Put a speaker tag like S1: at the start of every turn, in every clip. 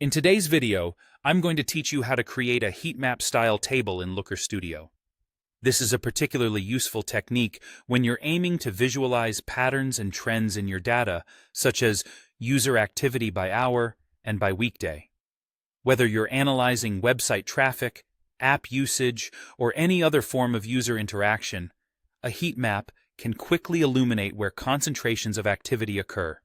S1: In today's video, I'm going to teach you how to create a heat map style table in Looker Studio. This is a particularly useful technique when you're aiming to visualize patterns and trends in your data, such as user activity by hour and by weekday. Whether you're analyzing website traffic, app usage, or any other form of user interaction, a heat map can quickly illuminate where concentrations of activity occur.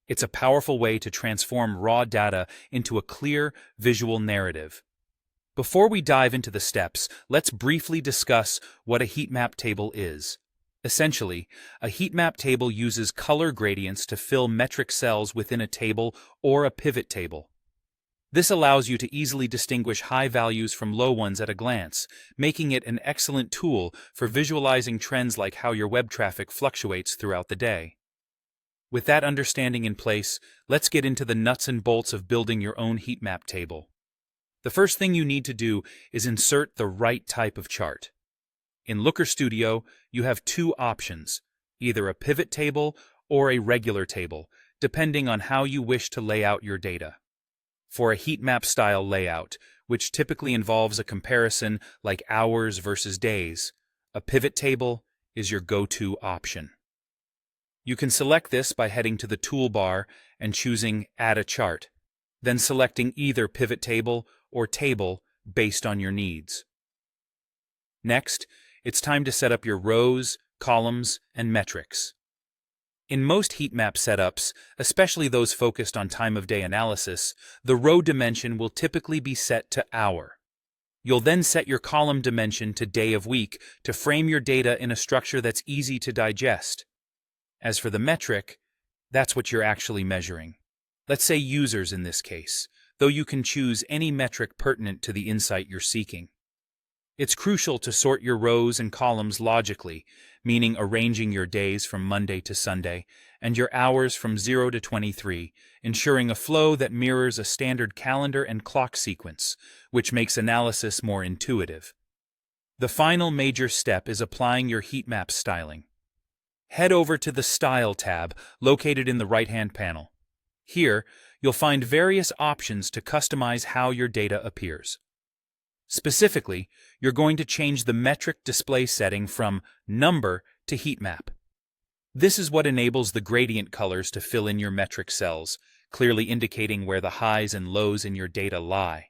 S1: It's a powerful way to transform raw data into a clear, visual narrative. Before we dive into the steps, let's briefly discuss what a heat map table is. Essentially, a heat map table uses color gradients to fill metric cells within a table or a pivot table. This allows you to easily distinguish high values from low ones at a glance, making it an excellent tool for visualizing trends like how your web traffic fluctuates throughout the day. With that understanding in place, let's get into the nuts and bolts of building your own heat map table. The first thing you need to do is insert the right type of chart. In Looker Studio, you have two options, either a pivot table or a regular table, depending on how you wish to lay out your data. For a heat map style layout, which typically involves a comparison like hours versus days, a pivot table is your go-to option. You can select this by heading to the toolbar and choosing Add a Chart, then selecting either pivot table or table based on your needs. Next, it's time to set up your rows, columns, and metrics. In most heat map setups, especially those focused on time of day analysis, the row dimension will typically be set to hour. You'll then set your column dimension to day of week to frame your data in a structure that's easy to digest. As for the metric, that's what you're actually measuring. Let's say users in this case, though you can choose any metric pertinent to the insight you're seeking. It's crucial to sort your rows and columns logically, meaning arranging your days from Monday to Sunday and your hours from 0 to 23, ensuring a flow that mirrors a standard calendar and clock sequence, which makes analysis more intuitive. The final major step is applying your heat map styling. Head over to the Style tab located in the right-hand panel. Here, you'll find various options to customize how your data appears. Specifically, you're going to change the metric display setting from number to heat map. This is what enables the gradient colors to fill in your metric cells, clearly indicating where the highs and lows in your data lie.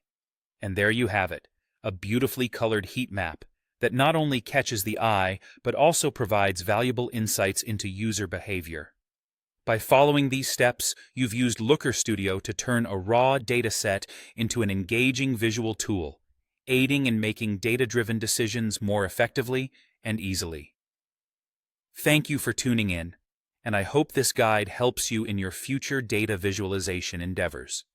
S1: And there you have it, a beautifully colored heat map that not only catches the eye, but also provides valuable insights into user behavior. By following these steps, you've used Looker Studio to turn a raw data set into an engaging visual tool, aiding in making data-driven decisions more effectively and easily. Thank you for tuning in, and I hope this guide helps you in your future data visualization endeavors.